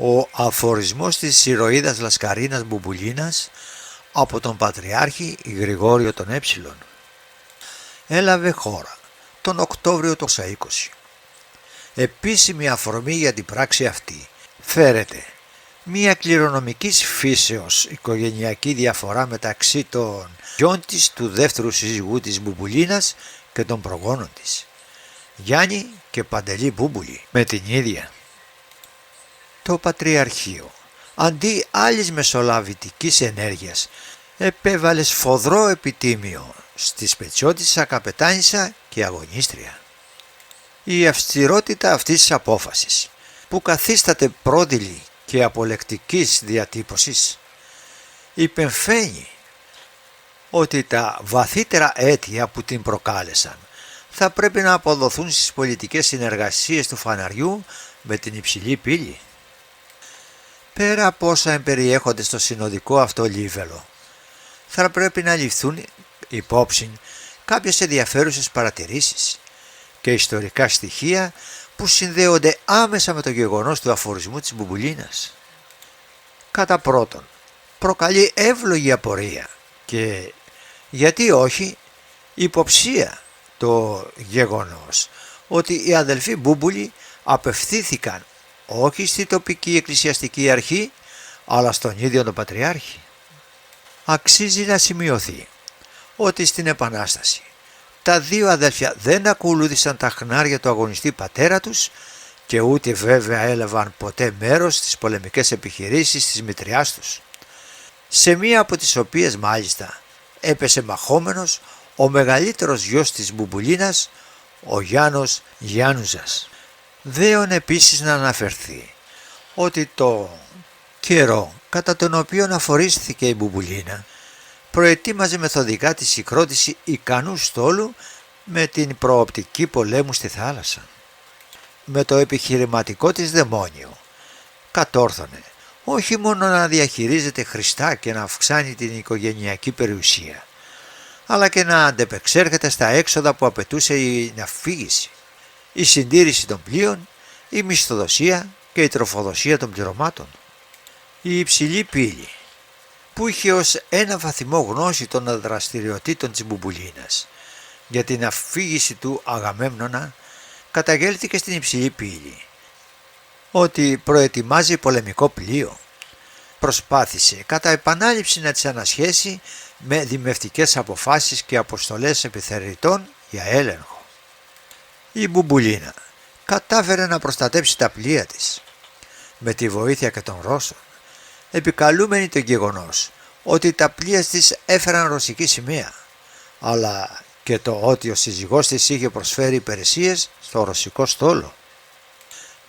Ο αφορισμός της ηρωίδας Λασκαρίνας Μπουμπουλίνας από τον Πατριάρχη Γρηγόριο τον Έψιλον έλαβε χώρα τον Οκτώβριο του 1920. Επίσημη αφορμή για την πράξη αυτή φέρεται μια κληρονομικής φύσεως οικογενειακή διαφορά μεταξύ των γιών της του δεύτερου σύζυγού της Μπουμπουλίνας και των προγόνων της, Γιάννη και Παντελή Μπούμπουλη, με την ίδια. Το Πατριαρχείο, αντί άλλης μεσολαβητικής ενέργειας, επέβαλε σφοδρό επιτίμιο στη σπετσιώτισσα καπετάνισσα και αγωνίστρια. Η αυστηρότητα αυτής της απόφασης, που καθίσταται πρόδειλη και απολεκτικής διατύπωσης, υπεμφαίνει ότι τα βαθύτερα αίτια που την προκάλεσαν θα πρέπει να αποδοθούν στις πολιτικές συνεργασίες του φαναριού με την υψηλή πύλη. Πέρα από όσα εμπεριέχονται στο συνοδικό αυτό λίβελο, θα πρέπει να ληφθούν υπόψη κάποιες ενδιαφέρουσες παρατηρήσεις και ιστορικά στοιχεία που συνδέονται άμεσα με το γεγονός του αφορισμού της Μπουμπουλίνας. Κατά πρώτον, προκαλεί εύλογη απορία και, γιατί όχι, υποψία το γεγονός ότι οι αδελφοί Μπούμπουλοι απευθύνθηκαν όχι στη τοπική εκκλησιαστική αρχή, αλλά στον ίδιο τον Πατριάρχη. Αξίζει να σημειωθεί ότι στην Επανάσταση τα δύο αδέλφια δεν ακολούθησαν τα χνάρια του αγωνιστή πατέρα τους και ούτε βέβαια έλαβαν ποτέ μέρος στις πολεμικές επιχειρήσεις της μητριάς τους, σε μία από τις οποίες μάλιστα έπεσε μαχόμενος ο μεγαλύτερος γιος της Μπουμπουλίνας, ο Γιάννος Γιάννουζας. Δέον επίσης να αναφερθεί ότι το καιρό κατά τον οποίο αφορίστηκε η Μπουμπουλίνα προετοίμαζε μεθοδικά τη συγκρότηση ικανού στόλου με την προοπτική πολέμου στη θάλασσα. Με το επιχειρηματικό της δαιμόνιο κατόρθωνε όχι μόνο να διαχειρίζεται χρηστά και να αυξάνει την οικογενειακή περιουσία, αλλά και να αντεπεξέρχεται στα έξοδα που απαιτούσε η ναυπήγηση, η συντήρηση των πλοίων, η μισθοδοσία και η τροφοδοσία των πληρωμάτων. Η υψηλή πύλη, που είχε ως ένα βαθμό γνώση των δραστηριοτήτων της Μπουμπουλίνας για την αφήγηση του Αγαμέμνονα, καταγγέλθηκε στην υψηλή πύλη ότι προετοιμάζει πολεμικό πλοίο. Προσπάθησε κατά επανάληψη να τις ανασχέσει με δημευτικές αποφάσεις και αποστολές επιθερητών για έλεγχο. Η Μπουμπουλίνα κατάφερε να προστατέψει τα πλοία της με τη βοήθεια και των Ρώσων, επικαλούμενη το γεγονός ότι τα πλοία της έφεραν ρωσική σημαία, αλλά και το ότι ο σύζυγός της είχε προσφέρει υπηρεσίες στο ρωσικό στόλο.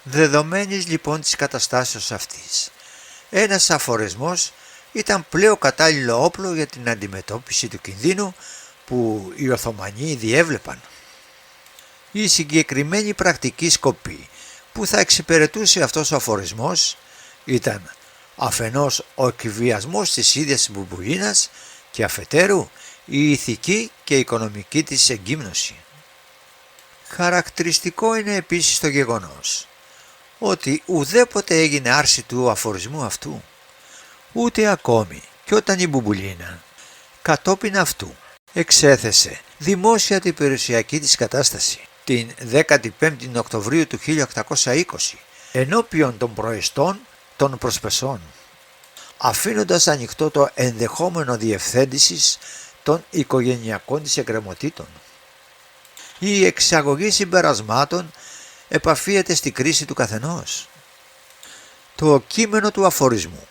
Δεδομένης λοιπόν της καταστάσεως αυτής, ένας αφορισμός ήταν πλέον κατάλληλο όπλο για την αντιμετώπιση του κινδύνου που οι Οθωμανοί διέβλεπαν. Η συγκεκριμένη πρακτική σκοπή που θα εξυπηρετούσε αυτός ο αφορισμός ήταν αφενός ο εκβιασμός της ίδιας Μπουμπουλίνας και αφετέρου η ηθική και οικονομική της εγκύμνωση. Χαρακτηριστικό είναι επίσης το γεγονός ότι ουδέποτε έγινε άρση του αφορισμού αυτού, ούτε ακόμη και όταν η Μπουμπουλίνα κατόπιν αυτού εξέθεσε δημόσια την περιουσιακή της κατάσταση την 15η Οκτωβρίου του 1820 ενώπιον των προεστών των προσπεσών, αφήνοντας ανοιχτό το ενδεχόμενο διευθέντησης των οικογενειακών της εκκρεμωτήτων. Η εξαγωγή συμπερασμάτων επαφίεται στη κρίση του καθενός. Το κείμενο του αφορισμού,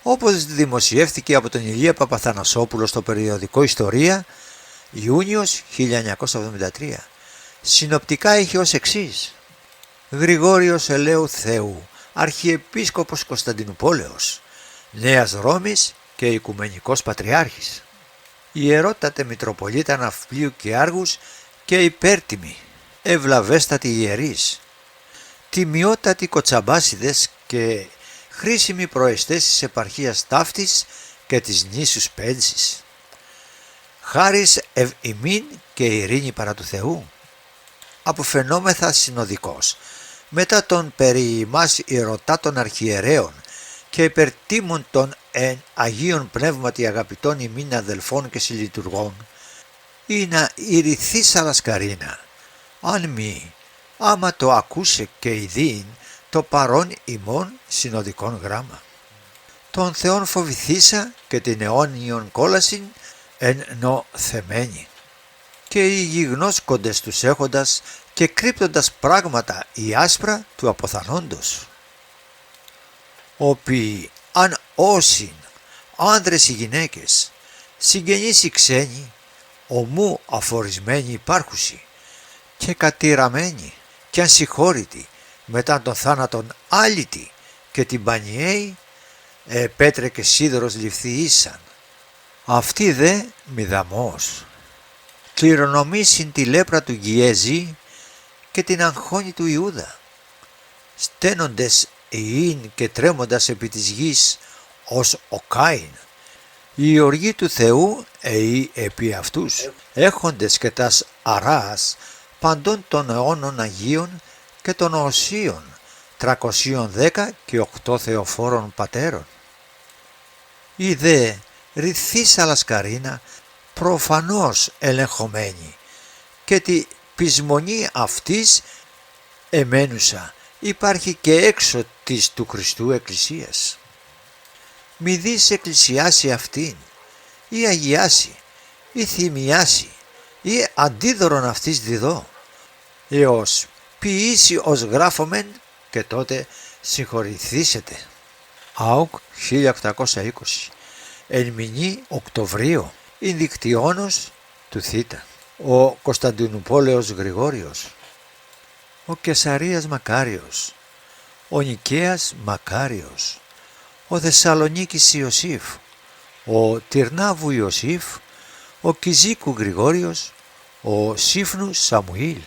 όπως δημοσιεύθηκε από τον Ηλία Παπαθανασόπουλο στο περιοδικό Ιστορία, Ιούνιος 1973, συνοπτικά είχε ως εξής: Γρηγόριος Ελαίου Θεού, Αρχιεπίσκοπος Κωνσταντινουπόλεως, Νέας Ρώμης και Οικουμενικός Πατριάρχης, Ιερότατε Μητροπολίτα Ναυπλίου και Άργους και υπέρτιμοι, ευλαβέστατοι ιερείς, τιμιότατοι κοτσαμπάσιδες και χρήσιμοι προεστές της επαρχίας Ταύτης και της νήσους Πένσης. Χάρις ευ ημίν και ειρήνη παρά του Θεού. Αποφαινόμεθα συνοδικός μετά των περί ημάς ερωτά των αρχιερέων και υπερτίμων των εν Αγίων Πνεύματι αγαπητών ημίν αδελφών και συλλειτουργών, είναι η ρηθήσα λασκαρίνα, αν μη, άμα το ακούσε και ειδήν το παρόν ημών συνοδικών γράμμα. Τον Θεόν φοβηθήσα και την αιώνιον κόλασιν εν νοθεμένη, και οι γιγνώσκοντες τους έχοντας και κρύπτοντας πράγματα η άσπρα του αποθανόντος. Οποίοι αν όσιν άνδρες ή γυναίκες, συγγενείς ή ξένοι, ομού αφορισμένοι υπάρχουσι και κατηραμένοι και ανσυγχώρητοι μετά τον θάνατον άλυτοι και την πανιέη, πέτρε και σίδερος ληφθεί ήσαν. Αυτή δε μηδαμός κληρονομήσιν τη λέπρα του Γιέζη και την αγχώνη του Ιούδα, στένοντες εήν και τρέμοντας επί της γης ως ο Κάιν, η οργή του Θεού εεί επί αυτούς, έχοντες και τας αράς παντών των αιώνων Αγίων και των οσίων 310 και 8 θεοφόρων πατέρων. Η δε ρηθήσα λασκαρίνα προφανώς ελεγχομένη και τη πεισμονή αυτής εμένουσα υπάρχει και έξω της του Χριστού Εκκλησίας. Μη δεις εκκλησιάσει αυτήν ή αγιάσει ή θυμιάσει ή αντίδωρον αυτής διδώ, έως ποιήσει ως γράφομεν και τότε συγχωρηθήσετε. ΑΟΚ 1820, εν μηνύ Οκτωβρίου, Ινδικτιόνος του Θήτα, ο Κωνσταντινουπόλεως Γρηγόριος, ο Κεσαρίας Μακάριος, ο Νικαίας Μακάριος, ο Θεσσαλονίκης Ιωσήφ, ο Τυρνάβου Ιωσήφ, ο Κιζίκου Γρηγόριος, ο Σύφνου Σαμουήλ.